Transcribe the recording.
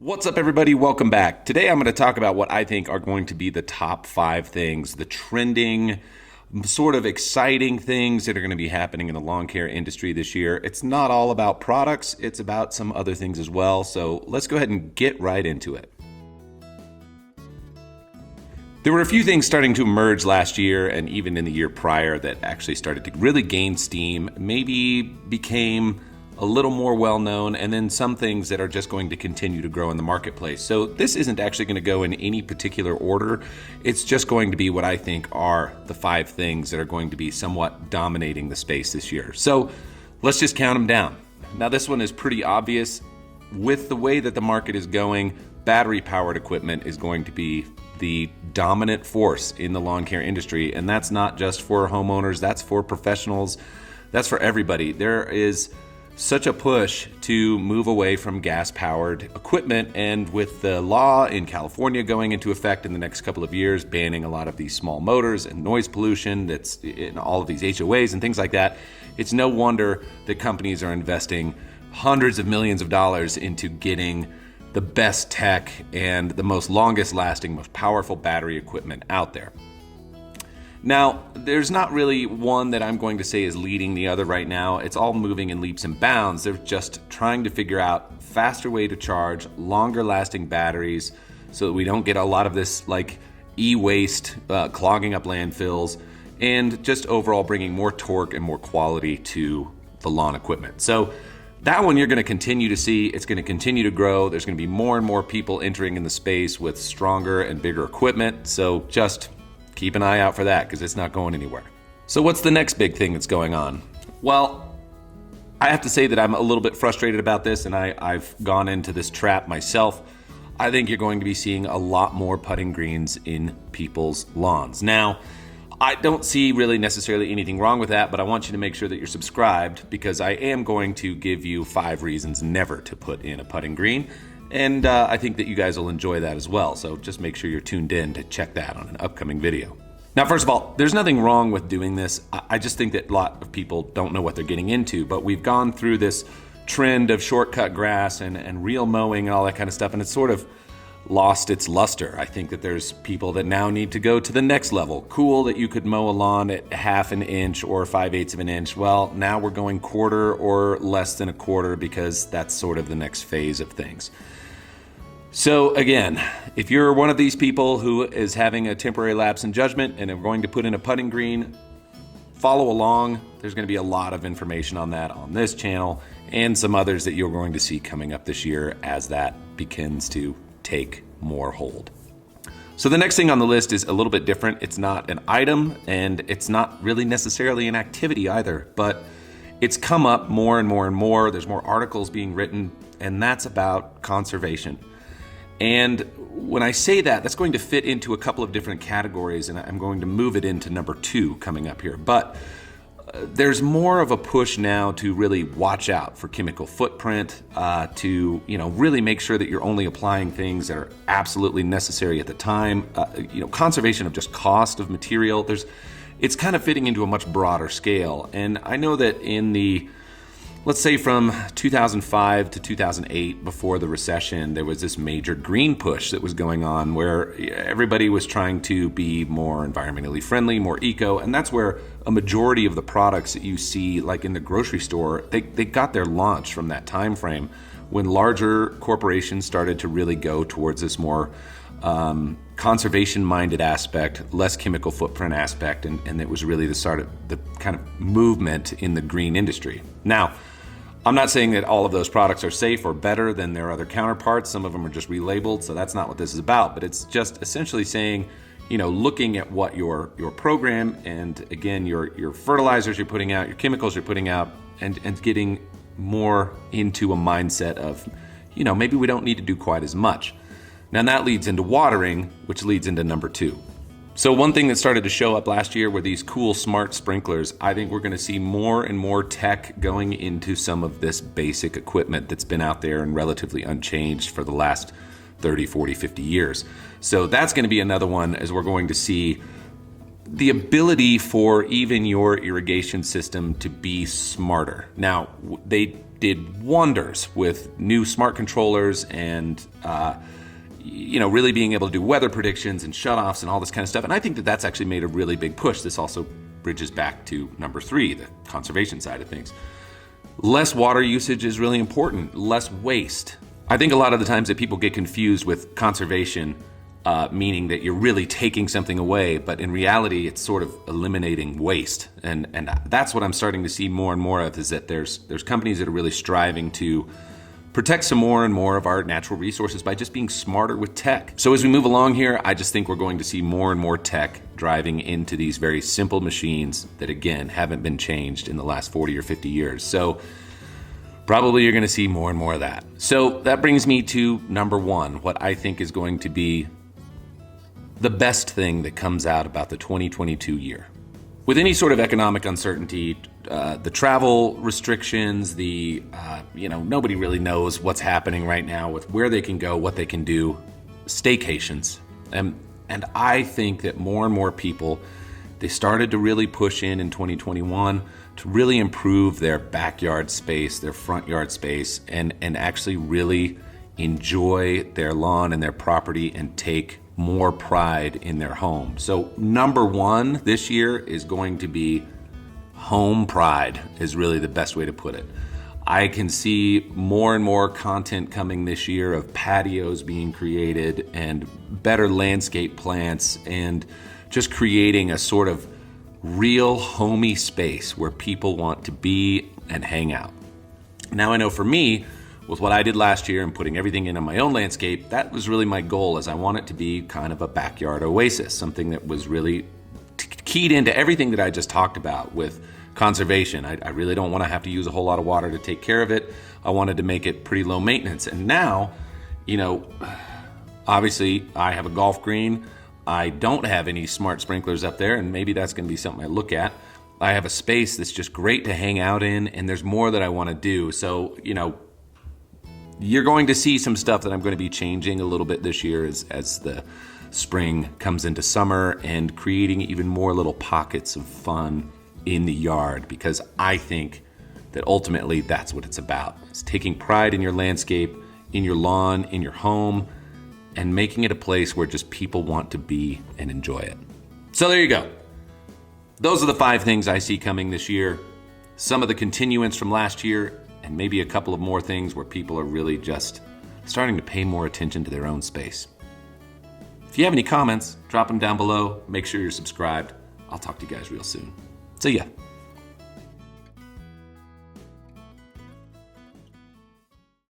What's up, everybody? Welcome back. Today I'm going to talk about what I think are going to be the top 5 things, the trending, sort of exciting things that are going to be happening in the lawn care industry this year. It's not all about products, it's about some other things as well. So let's go ahead and get right into it. There were a few things starting to emerge last year and even in the year prior that actually started to really gain steam, maybe became a little more well-known, and then some things that are just going to continue to grow in the marketplace. So this isn't actually going to go in any particular order. It's just going to be what I think are the 5 things that are going to be somewhat dominating the space this year. So let's just count them down. Now this one is pretty obvious. With the way that the market is going, battery-powered equipment is going to be the dominant force in the lawn care industry, and that's not just for homeowners, that's for professionals, that's for everybody. There is such a push to move away from gas-powered equipment, and with the law in California going into effect in the next couple of years, banning a lot of these small motors and noise pollution that's in all of these HOAs and things like that, it's no wonder that companies are investing hundreds of millions of dollars into getting the best tech and the most longest-lasting, most powerful battery equipment out there. Now, there's not really one that I'm going to say is leading the other right now. It's all moving in leaps and bounds. They're just trying to figure out faster way to charge, longer lasting batteries so that we don't get a lot of this like e-waste clogging up landfills, and just overall bringing more torque and more quality to the lawn equipment. So that one you're going to continue to see. It's going to continue to grow. There's going to be more and more people entering in the space with stronger and bigger equipment. So just keep an eye out for that because it's not going anywhere. So what's the next big thing that's going on? Well, I have to say that I'm a little bit frustrated about this, and I've gone into this trap myself. I think you're going to be seeing a lot more putting greens in people's lawns. Now, I don't see really necessarily anything wrong with that, but I want you to make sure that you're subscribed because I am going to give you 5 reasons never to put in a putting green. And I think that you guys will enjoy that as well. So just make sure you're tuned in to check that on an upcoming video. Now, first of all, there's nothing wrong with doing this. I just think that a lot of people don't know what they're getting into, but we've gone through this trend of shortcut grass and real mowing and all that kind of stuff, and it's sort of lost its luster. I think that there's people that now need to go to the next level. Cool that you could mow a lawn at 1/2 inch or 5/8 of an inch. Well, now we're going quarter or less than a quarter because that's sort of the next phase of things. So again, if you're one of these people who is having a temporary lapse in judgment and are going to put in a putting green, follow along. There's going to be a lot of information on that on this channel and some others that you're going to see coming up this year as that begins to take more hold. So the next thing on the list is a little bit different. It's not an item and it's not really necessarily an activity either, but it's come up more and more and more. There's more articles being written, and that's about conservation. And when I say that, that's going to fit into a couple of different categories, and I'm going to move it into number 2 coming up here. But there's more of a push now to really watch out for chemical footprint, to really make sure that you're only applying things that are absolutely necessary at the time. Conservation of just cost of material. It's kind of fitting into a much broader scale. And I know that in the let's say from 2005 to 2008, before the recession, there was this major green push that was going on where everybody was trying to be more environmentally friendly, more eco, and that's where a majority of the products that you see like in the grocery store, they got their launch from that time frame when larger corporations started to really go towards this more conservation-minded aspect, less chemical footprint aspect, and it was really the start of the kind of movement in the green industry. Now, I'm not saying that all of those products are safe or better than their other counterparts. Some of them are just relabeled, so that's not what this is about. But it's just essentially saying, looking at what your program and again your fertilizers you're putting out, your chemicals you're putting out, and getting more into a mindset of, maybe we don't need to do quite as much. Now that leads into watering, which leads into number 2. So one thing that started to show up last year were these cool smart sprinklers. I think we're going to see more and more tech going into some of this basic equipment that's been out there and relatively unchanged for the last 30, 40, 50 years. So that's going to be another one, as we're going to see the ability for even your irrigation system to be smarter. Now, they did wonders with new smart controllers and really being able to do weather predictions and shutoffs and all this kind of stuff. And I think that that's actually made a really big push. This also bridges back to number 3, the conservation side of things. Less water usage is really important, less waste. I think a lot of the times that people get confused with conservation, meaning that you're really taking something away, but in reality, it's sort of eliminating waste. And that's what I'm starting to see more and more of, is that there's companies that are really striving to protect some more and more of our natural resources by just being smarter with tech. So as we move along here, I just think we're going to see more and more tech driving into these very simple machines that, again, haven't been changed in the last 40 or 50 years. So probably you're going to see more and more of that. So that brings me to number 1, what I think is going to be the best thing that comes out about the 2022 year. With any sort of economic uncertainty, the travel restrictions, nobody really knows what's happening right now with where they can go, what they can do, staycations. And I think that more and more people, they started to really push in 2021 to really improve their backyard space, their front yard space, and actually really enjoy their lawn and their property and take more pride in their home. So number 1 this year is going to be home pride, is really the best way to put it. I can see more and more content coming this year of patios being created and better landscape plants and just creating a sort of real homey space where people want to be and hang out. Now I know for me, with what I did last year and putting everything in on my own landscape, that was really my goal, is I want it to be kind of a backyard oasis, something that was really keyed into everything that I just talked about with conservation. I really don't want to have to use a whole lot of water to take care of it. I wanted to make it pretty low maintenance. And now, obviously I have a golf green. I don't have any smart sprinklers up there, and maybe that's going to be something I look at. I have a space that's just great to hang out in, and there's more that I want to do. So, you're going to see some stuff that I'm going to be changing a little bit this year as the spring comes into summer, and creating even more little pockets of fun in the yard, because I think that ultimately that's what it's about. It's taking pride in your landscape, in your lawn, in your home, and making it a place where just people want to be and enjoy it. So there you go. Those are the 5 things I see coming this year. Some of the continuance from last year, and maybe a couple of more things where people are really just starting to pay more attention to their own space. If you have any comments, drop them down below. Make sure you're subscribed. I'll talk to you guys real soon. See ya.